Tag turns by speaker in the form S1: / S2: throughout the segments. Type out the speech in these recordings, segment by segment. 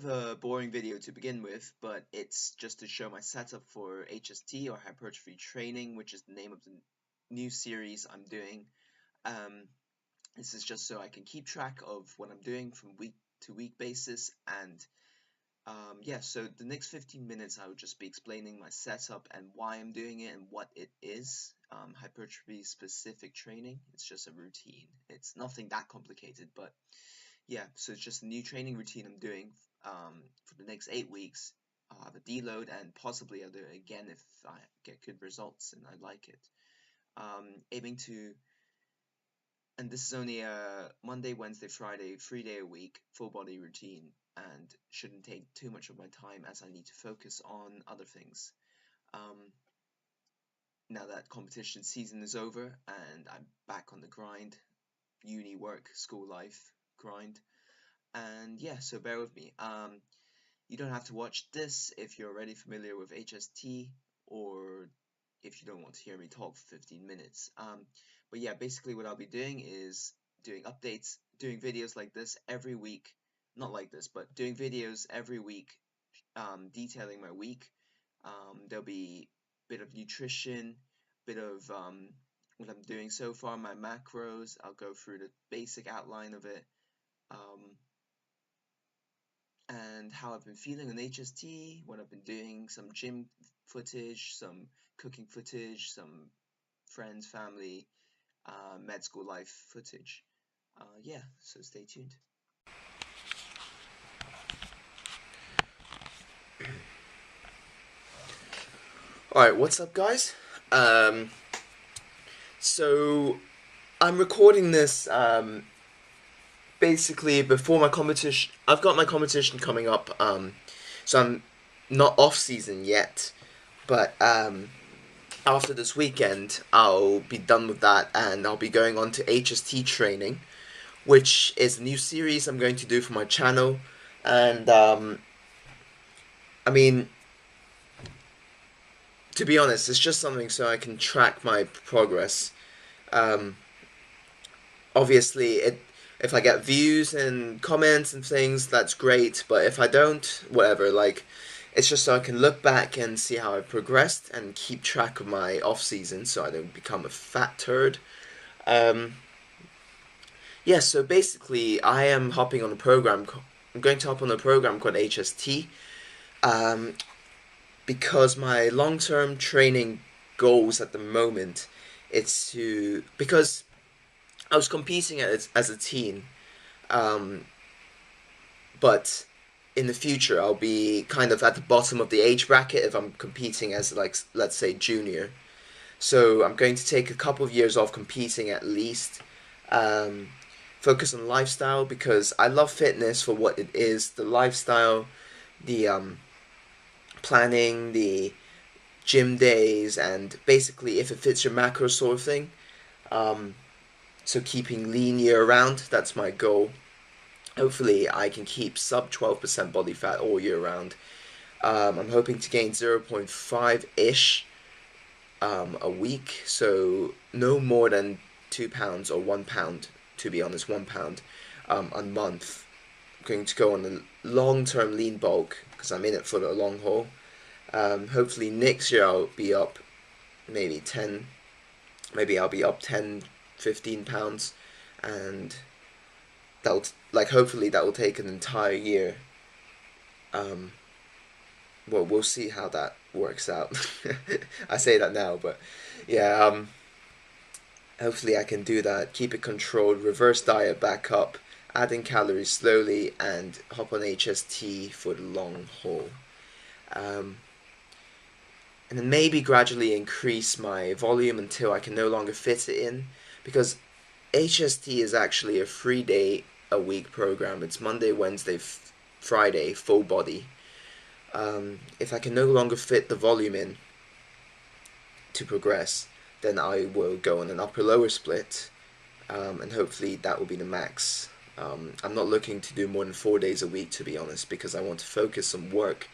S1: of a boring video to begin with, but it's just to show my setup for HST or Hypertrophy Training, which is the name of the new series I'm doing. Um, this is just so I can keep track of what I'm doing from week to week basis. And yeah, so the next 15 minutes I will just be explaining my setup and why I'm doing it and what it is. Hypertrophy specific training. It's just a routine. It's nothing that complicated, but yeah, so it's just a new training routine I'm doing for the next 8 weeks. I'll have a deload and possibly I'll do it again if I get good results and I like it. Aiming to, and this is only a Monday, Wednesday, Friday, 3 day a week full body routine and shouldn't take too much of my time as I need to focus on other things. Now that competition season is over and I'm back on the grind, uni work, school life grind. And yeah, so bear with me. You don't have to watch this if you're already familiar with HST or if you don't want to hear me talk for 15 minutes. But yeah, basically what I'll be doing is doing updates, doing videos like this every week. Not like this, but doing videos every week, detailing my week. There'll be a bit of nutrition, bit of what I'm doing so far, my macros. I'll go through the basic outline of it. And how I've been feeling on HST, what I've been doing, some gym footage, some cooking footage, some friends, family, med school life footage. Yeah, so stay tuned.
S2: Alright, what's up, guys? So I'm recording this basically before my competition. I've got my competition coming up, so I'm not off season yet, but after this weekend, I'll be done with that and I'll be going on to HST training, which is a new series I'm going to do for my channel. And I mean, to be honest, it's just something so I can track my progress. Um, Obviously, if I get views and comments and things, that's great. But if I don't, whatever. Like, it's just so I can look back and see how I progressed and keep track of my off season, so I don't become a fat turd. Um, yeah. So basically, I am hopping on a program. I'm going to hop on a program called HST. Um, because my long-term training goals at the moment, it's to because I was competing as a teen, um, but in the future I'll be kind of at the bottom of the age bracket if I'm competing as, like, let's say junior. So I'm going to take a couple of years off competing at least. Um, Focus on lifestyle because I love fitness for what it is. The lifestyle, the planning, the gym days, and basically if it fits your macro sort of thing. Um, so keeping lean year round, that's my goal. Hopefully I can keep sub 12% body fat all year round. I'm hoping to gain 0.5-ish a week, so no more than 2 pounds or 1 pound, to be honest, 1 pound a month. I'm going to go on a long-term lean bulk because I'm in it for the long haul. Hopefully next year I'll be up maybe 10, maybe I'll be up 10, 15 pounds, and that'll, like, hopefully that will take an entire year. Um, well, we'll see how that works out. I say that now, but yeah, hopefully I can do that, keep it controlled, reverse diet back up, adding calories slowly, and hop on HST for the long haul. Um, and then maybe gradually increase my volume until I can no longer fit it in, because HST is actually a 3 day a week program. It's Monday, Wednesday, Friday, full body. If I can no longer fit the volume in to progress, then I will go on an upper lower split, and hopefully that will be the max. I'm not looking to do more than 4 days a week, to be honest, because I want to focus on work.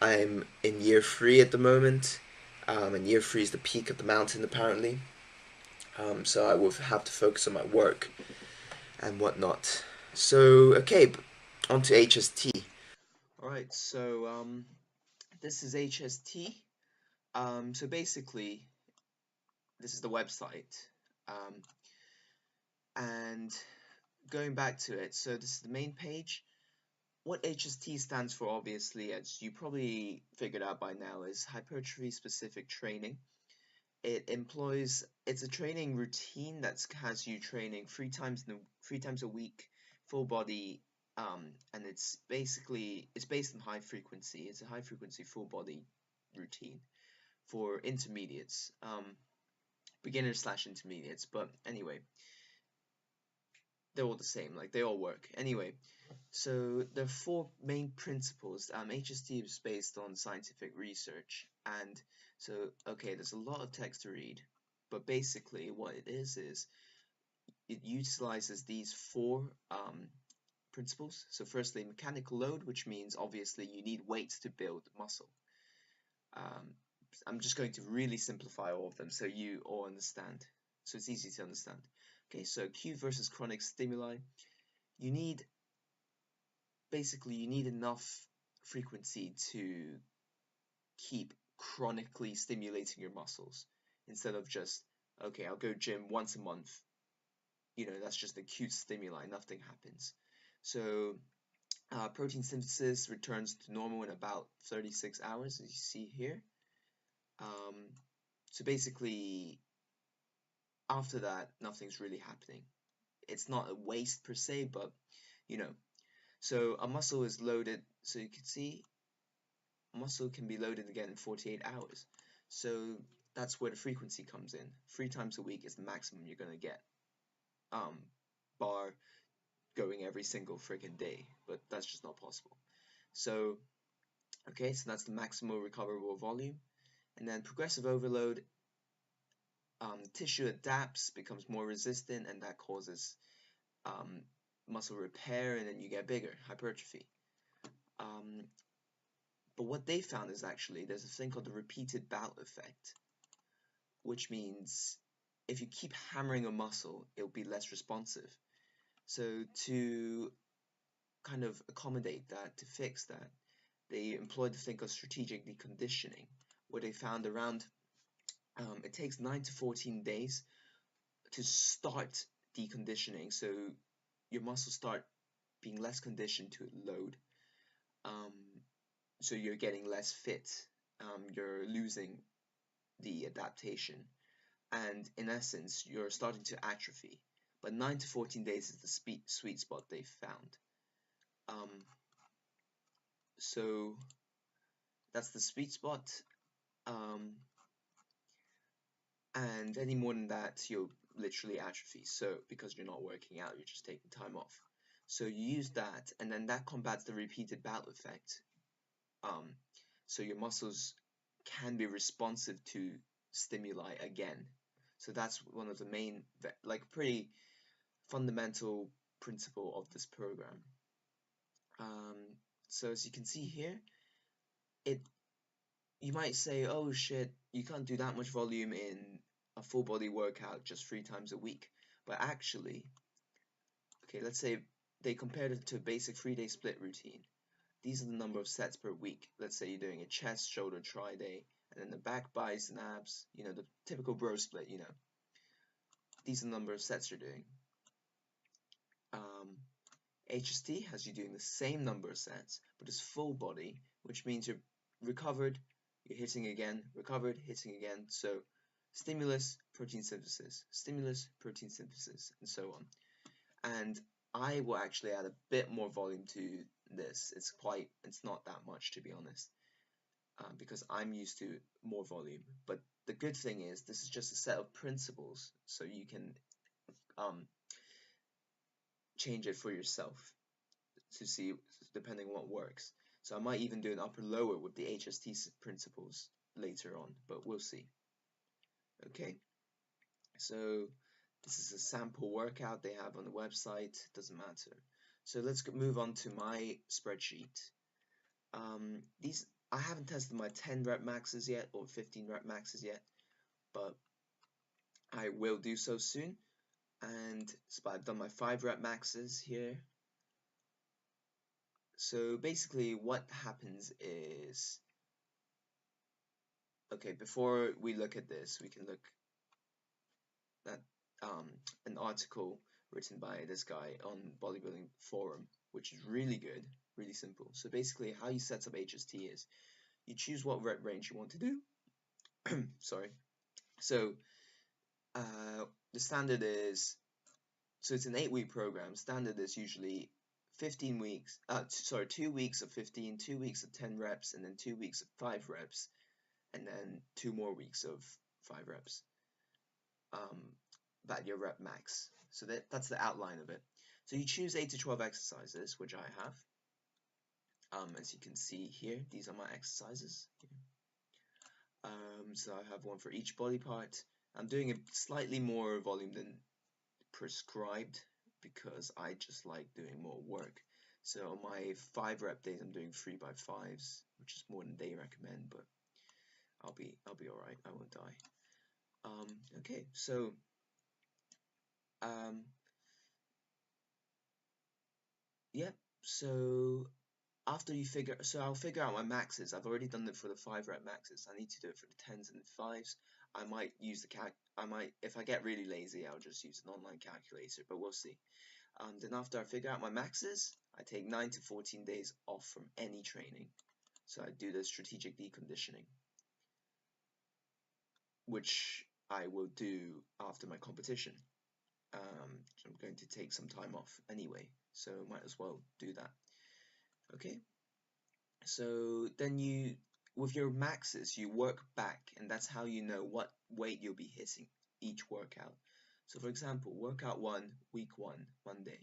S2: I'm in year 3 at the moment, and year 3 is the peak of the mountain apparently. So I will have to focus on my work and whatnot. So, okay, on to HST.
S1: Alright, so this is HST. So basically, this is the website. Um, and going back to it, so this is the main page. What HST stands for, obviously, as you probably figured out by now, is hypertrophy specific training. It's a training routine that has you training three times a week, full body, and it's based on high frequency. It's a high frequency full body routine for intermediates, beginners slash intermediates. But anyway, they're all the same. Like they all work. Anyway, so there are four main principles. HST is based on scientific research, and so okay, there's a lot of text to read, but basically what it is it utilizes these four principles. So firstly, mechanical load, which means obviously you need weights to build muscle. Um, I'm just going to really simplify all of them so you all understand. So it's easy to understand. Okay, so acute versus chronic stimuli. You need you need enough frequency to keep chronically stimulating your muscles instead of just, okay, I'll go gym once a month. That's just acute stimuli, nothing happens. So protein synthesis returns to normal in about 36 hours, as you see here. Um, so basically, after that, nothing's really happening. It's not a waste per se, but you know. So a muscle is loaded, so you can see muscle can be loaded again in 48 hours. So that's where the frequency comes in. 3 times a week is the maximum you're going to get, bar going every single freaking day, but that's just not possible. So, okay, so that's the maximal recoverable volume. And then progressive overload, tissue adapts, becomes more resistant, and that causes um, muscle repair, and then you get bigger, hypertrophy. Um, but what they found is actually there's a thing called the repeated bout effect, which means if you keep hammering a muscle, it'll be less responsive. So to kind of accommodate that, to fix that, they employed the thing called strategic deconditioning, where they found around it takes 9 to 14 days to start deconditioning. So your muscles start being less conditioned to load. Um, so you're getting less fit. You're losing the adaptation. And in essence, you're starting to atrophy. But 9 to 14 days is the sweet spot they found. Um, so that's the sweet spot. And any more than that, you'll literally atrophy. So because you're not working out, you're just taking time off. So you use that, and then that combats the repeated bout effect. So your muscles can be responsive to stimuli again. So that's one of the main, like pretty fundamental principle of this program. So as you can see here, it you might say, oh shit, you can't do that much volume in a full body workout just 3 times a week. But actually, okay, let's say they compared it to a basic 3-day split routine. These are the number of sets per week. Let's say you're doing a chest, shoulder, tri day, and then the back, biceps, and abs, the typical bro split. These are the number of sets you're doing. HST has you doing the same number of sets, but it's full body, which means you're recovered, you're hitting again, recovered, hitting again. So stimulus, protein synthesis, stimulus, protein synthesis, and so on. And I will actually add a bit more volume to this. It's not that much, to be honest, because I'm used to more volume. But the good thing is this is just a set of principles, so you can change it for yourself to see depending on what works. So I might even do an upper lower with the HST principles later on, but we'll see. Okay, so this is a sample workout they have on the website, doesn't matter. So let's move on to my spreadsheet. These I haven't tested my 10 rep maxes yet or 15 rep maxes yet, but I will do so soon. And so I've done my 5 rep maxes here. So basically what happens is, okay, before we look at this, we can look at an article written by this guy on bodybuilding forum, which is really good, really simple. So basically how you set up HST is you choose what rep range you want to do. Sorry. So the standard is, so it's an 8-week program. Standard is usually 15 weeks, 2 weeks of 15, 2 weeks of 10 reps, and then 2 weeks of 5 reps, and then 2 more weeks of 5 reps. That your rep max. So that's the outline of it. So you choose 8 to 12 exercises, which I have. As you can see here, these are my exercises. So I have one for each body part. I'm doing a slightly more volume than prescribed because I just like doing more work. So on my 5 rep days, I'm doing 3x5s, which is more than they recommend, but I'll be alright. I won't die. Okay, so yeah. So after you figure, so I'll figure out my maxes. I've already done it for the 5 rep maxes. I need to do it for the 10s and 5s. I might use the if I get really lazy, I'll just use an online calculator, but we'll see. Then after I figure out my maxes, I take 9 to 14 days off from any training. So I do the strategic deconditioning, which I will do after my competition. I'm going to take some time off anyway, so might as well do that. Okay, so then with your maxes, you work back, and that's how you know what weight you'll be hitting each workout. So for example, workout 1, week 1, Monday.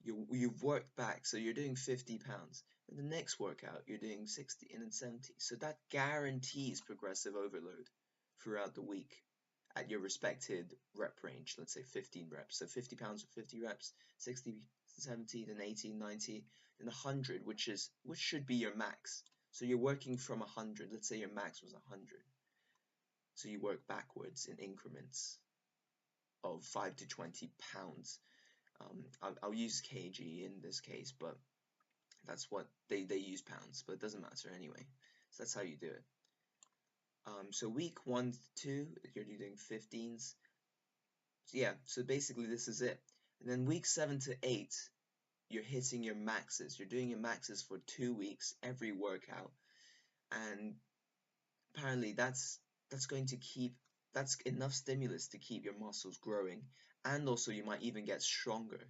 S1: You've worked back, so you're doing 50 pounds. And the next workout, you're doing 60 and then 70. So that guarantees progressive overload throughout the week at your respected rep range. Let's say 15 reps. So 50 pounds for 50 reps, 60, 70, then 80, 90, then 100, which should be your max. So you're working from 100. Let's say your max was 100. So you work backwards in increments of 5 to 20 pounds. I'll use kg in this case, but that's what they use pounds, but it doesn't matter anyway. So that's how you do it. So week 1 to 2, you're doing 15s. So yeah, so basically this is it. And then week 7 to 8, you're hitting your maxes. You're doing your maxes for 2 weeks every workout, and apparently that's going to keep, that's enough stimulus to keep your muscles growing, and also you might even get stronger.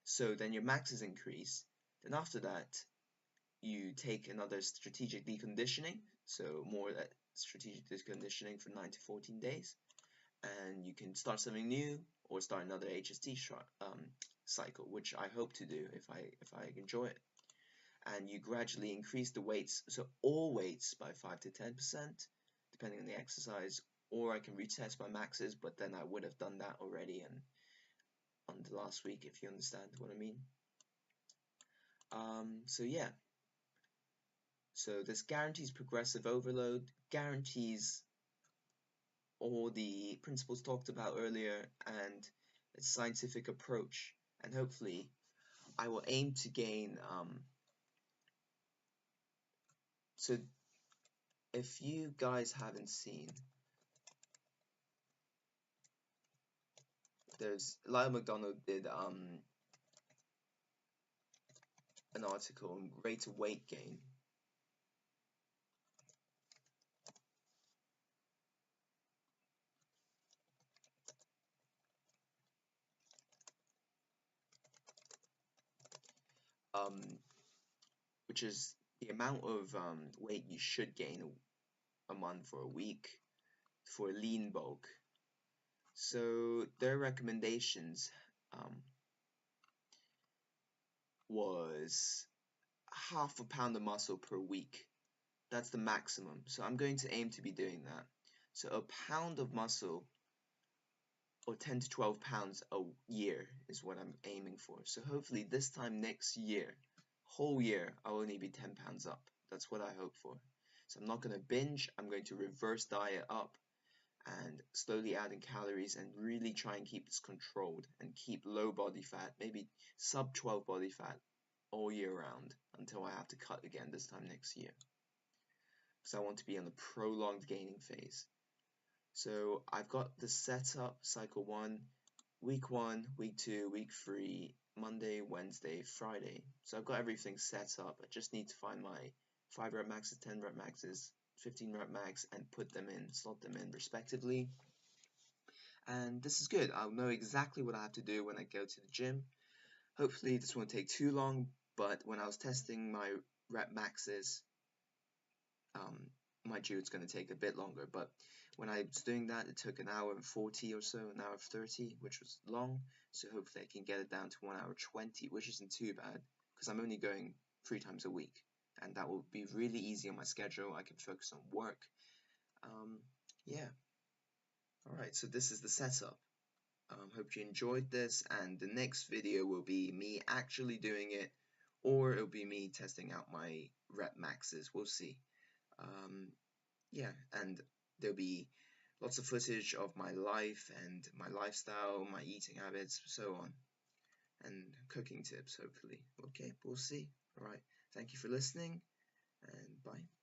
S1: So then your maxes increase. Then after that, you take another strategic deconditioning, so more strategic deconditioning for 9 to 14 days, and you can start something new or start another HST cycle, which I hope to do if I enjoy it. And you gradually increase the weights, so all weights by 5 to 10%, depending on the exercise, or I can retest my maxes, but then I would have done that already and on the last week, if you understand what I mean. So yeah. So this guarantees progressive overload, guarantees all the principles talked about earlier, and a scientific approach. And hopefully, I will aim to gain. So, if you guys haven't seen, there's Lyle McDonald did an article on rate of weight gain. Which is the amount of weight you should gain a month or a week for lean bulk. So their recommendations was half a pound of muscle per week. That's the maximum. So I'm going to aim to be doing that. So a pound of muscle, or 10 to 12 pounds a year, is what I'm aiming for. So hopefully this time next year, whole year, I'll only be 10 pounds up. That's what I hope for. So I'm not going to binge. I'm going to reverse diet up and slowly adding calories and really try and keep this controlled and keep low body fat, maybe sub 12 body fat all year round until I have to cut again this time next year. Because I want to be on the prolonged gaining phase. So I've got the setup, cycle 1, week 1, week 2, week 3, Monday, Wednesday, Friday. So I've got everything set up. I just need to find my 5 rep maxes, 10 rep maxes, 15 rep max, and put them in, slot them in respectively. And this is good. I'll know exactly what I have to do when I go to the gym. Hopefully this won't take too long, but when I was testing my rep maxes, mind you, it's going to take a bit longer, but when I was doing that, it took an hour and 40 or so, an hour 30, which was long, so hopefully I can get it down to 1 hour 20, which isn't too bad, because I'm only going 3 times a week, and that will be really easy on my schedule. I can focus on work. Yeah. Alright, so this is the setup. Hope you enjoyed this, and the next video will be me actually doing it, or it'll be me testing out my rep maxes. We'll see. Yeah, and there'll be lots of footage of my life and my lifestyle, my eating habits, so on, and cooking tips, hopefully. Okay, we'll see. Alright, thank you for listening, and bye.